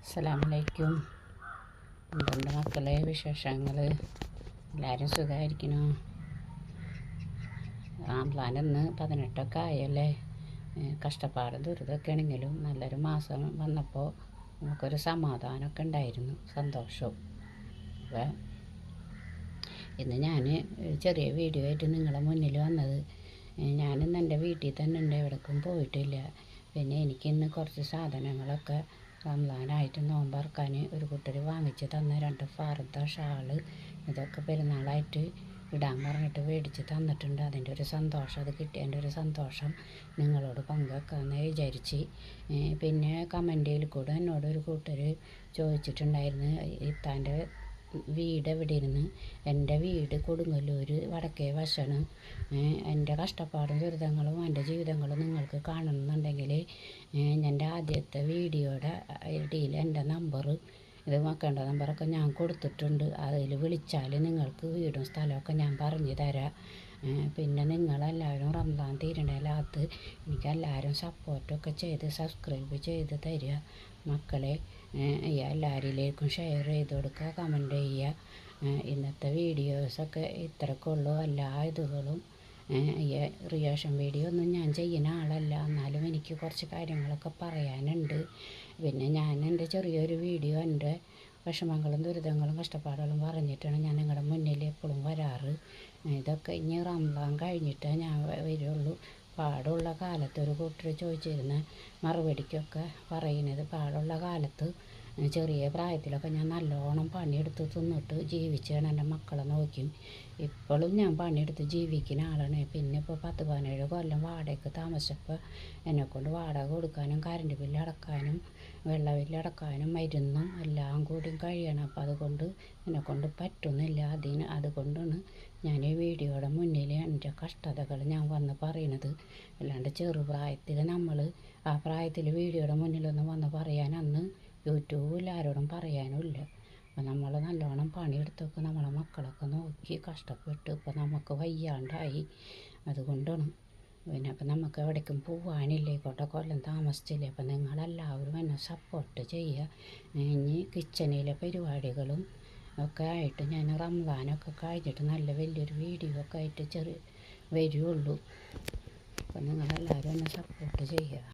അസ്സലാമലൈക്കും. എന്തുണ്ട് മക്കളെ വിശേഷങ്ങൾ? എല്ലാവരും സുഖമായിരിക്കണോ? റംസാനിന്ന് 18 ആയല്ലേ. കഷ്ടപ്പാടും ദുരിതമൊക്കെ ആണെങ്കിലും നല്ലൊരു മാസം വന്നപ്പോൾ നമുക്കൊരു സമാധാനമൊക്കെ ഉണ്ടായിരുന്നു, സന്തോഷവും. അപ്പോൾ ഇന്ന് ഞാൻ ചെറിയ വീഡിയോ ആയിട്ട് നിങ്ങളെ മുന്നിൽ വന്നത്. ഞാനിന്ന് എൻ്റെ വീട്ടിൽ തന്നെ ഉണ്ട്, എവിടേക്കും പോയിട്ടില്ല. പിന്നെ എനിക്കിന്ന് കുറച്ച് സാധനങ്ങളൊക്കെ റംസാനായിട്ട് നോമ്പറക്കാൻ ഒരു കൂട്ടർ വാങ്ങിച്ച് തന്ന 2 ഫർദ ഷാള്, ഇതൊക്കെ പെരുന്നാളായിട്ട് ഇടാൻ പറഞ്ഞിട്ട് മേടിച്ച് തന്നിട്ടുണ്ട്. അതിൻ്റെ ഒരു സന്തോഷം, അത് കിട്ടിയതിൻ്റെ ഒരു സന്തോഷം നിങ്ങളോട് പങ്കുവെക്കാമെന്ന് വിചാരിച്ച്. പിന്നെ കമൻറ്റിൽ കൂടെ എന്നോട് ഒരു കൂട്ടർ ചോദിച്ചിട്ടുണ്ടായിരുന്നു, ഇത്താൻ്റെ വീട് എവിടെയിരുന്ന്. എൻ്റെ വീട് കൊടുങ്ങല്ലൂർ വടക്കേ വശമാണ്. എൻ്റെ കഷ്ടപ്പാടും ദുരിതങ്ങളും എൻ്റെ ജീവിതങ്ങളും നിങ്ങൾക്ക് കാണണമെന്നുണ്ടെങ്കിൽ എൻ്റെ ആദ്യത്തെ വീഡിയോയുടെ ഇടയിൽ എൻ്റെ നമ്പർ, ഇത് വെക്കേണ്ട നമ്പറൊക്കെ ഞാൻ കൊടുത്തിട്ടുണ്ട്. അതിൽ വിളിച്ചാൽ നിങ്ങൾക്ക് വീടും സ്ഥലമൊക്കെ ഞാൻ പറഞ്ഞു തരാം. പിന്നെ നിങ്ങളെല്ലാവരും റംസാൻ തീരണേലകത്ത് എനിക്കെല്ലാവരും സപ്പോർട്ടൊക്കെ ചെയ്ത് സബ്സ്ക്രൈബ് ചെയ്ത് തരിക മക്കളെ. എല്ലാവരിലേക്കും ഷെയർ ചെയ്ത് കൊടുക്കുക, കമൻറ്റ് ചെയ്യുക. ഇന്നത്തെ വീഡിയോസൊക്കെ ഇത്രയൊക്കെ ഉള്ളൂ. എല്ലാ ഇതുകളും റിയാക്ഷൻ വീഡിയോ ഒന്നും ഞാൻ ചെയ്യുന്ന ആളല്ല, എന്നാലും എനിക്ക് കുറച്ച് കാര്യങ്ങളൊക്കെ പറയാനുണ്ട്. പിന്നെ ഞാൻ എൻ്റെ ചെറിയൊരു വീഡിയോ എൻ്റെ വിഷമങ്ങളും ദുരിതങ്ങളും കഷ്ടപ്പാടുകളും പറഞ്ഞിട്ടാണ് ഞാൻ നിങ്ങളുടെ മുന്നിൽ എപ്പോഴും വരാറ്. ഇതൊക്കെ ഇനി റംസാൻ കഴിഞ്ഞിട്ടേ ഞാൻ വരുള്ളൂ. പാടുള്ള കാലത്ത് ഒരു കൂട്ടർ ചോദിച്ചിരുന്ന മറുപടിക്കൊക്കെ പറയുന്നത്, പാടുള്ള കാലത്ത് ചെറിയ പ്രായത്തിലൊക്കെ ഞാൻ നല്ലോണം പണിയെടുത്ത് തിന്നിട്ട് ജീവിച്ചാണ് എൻ്റെ മക്കളെ നോക്കി. ഇപ്പോഴും ഞാൻ പണിയെടുത്ത് ജീവിക്കുന്ന ആളാണ്. പിന്നെ ഇപ്പോൾ 10-17 കൊല്ലം വാടകയ്ക്ക് താമസിച്ചപ്പോൾ എന്നെക്കൊണ്ട് വാടക കൊടുക്കാനും കറണ്ട് ബില്ല് അടക്കാനും വെള്ള ബില്ല് അടക്കാനും മരുന്നും എല്ലാം കൂടി കഴിയണം. അപ്പോൾ അതുകൊണ്ട് എന്നെക്കൊണ്ട് പറ്റുന്നില്ല. അതുകൊണ്ടാണ് ഞാൻ ഈ വീഡിയോയുടെ മുന്നിൽ എൻ്റെ കഷ്ടതകൾ ഞാൻ വന്ന് പറയണത്. അല്ലാണ്ട് ചെറുപ്രായത്തിൽ നമ്മൾ ആ പ്രായത്തിൽ വീഡിയോയുടെ മുന്നിലൊന്നും വന്ന് പറയാൻ അന്ന് യൂട്യൂബിൽ ആരോടും പറയാനും ഇല്ല. അപ്പോൾ നമ്മൾ നല്ലോണം പണിയെടുത്തൊക്കെ നമ്മളെ മക്കളൊക്കെ നോക്കി കഷ്ടപ്പെട്ട് ഇപ്പോൾ നമുക്ക് വയ്യാണ്ടായി. അതുകൊണ്ടാണ്. പിന്നെ അപ്പം നമുക്ക് എവിടേക്കും പോകാനില്ലേ, കൊല്ലം താമസിച്ചില്ലേ. അപ്പം നിങ്ങളെല്ലാവരും എന്നെ സപ്പോർട്ട് ചെയ്യുക. ഇനി കിച്ചണിലെ പരിപാടികളും ഒക്കെ ആയിട്ട് ഞാൻ റംസാനൊക്കെ കഴിഞ്ഞിട്ട് നല്ല വലിയൊരു വീഡിയോ ഒക്കെ ആയിട്ട് വരുള്ളൂ. അപ്പം നിങ്ങളെല്ലാവരും എന്നെ സപ്പോർട്ട് ചെയ്യുക.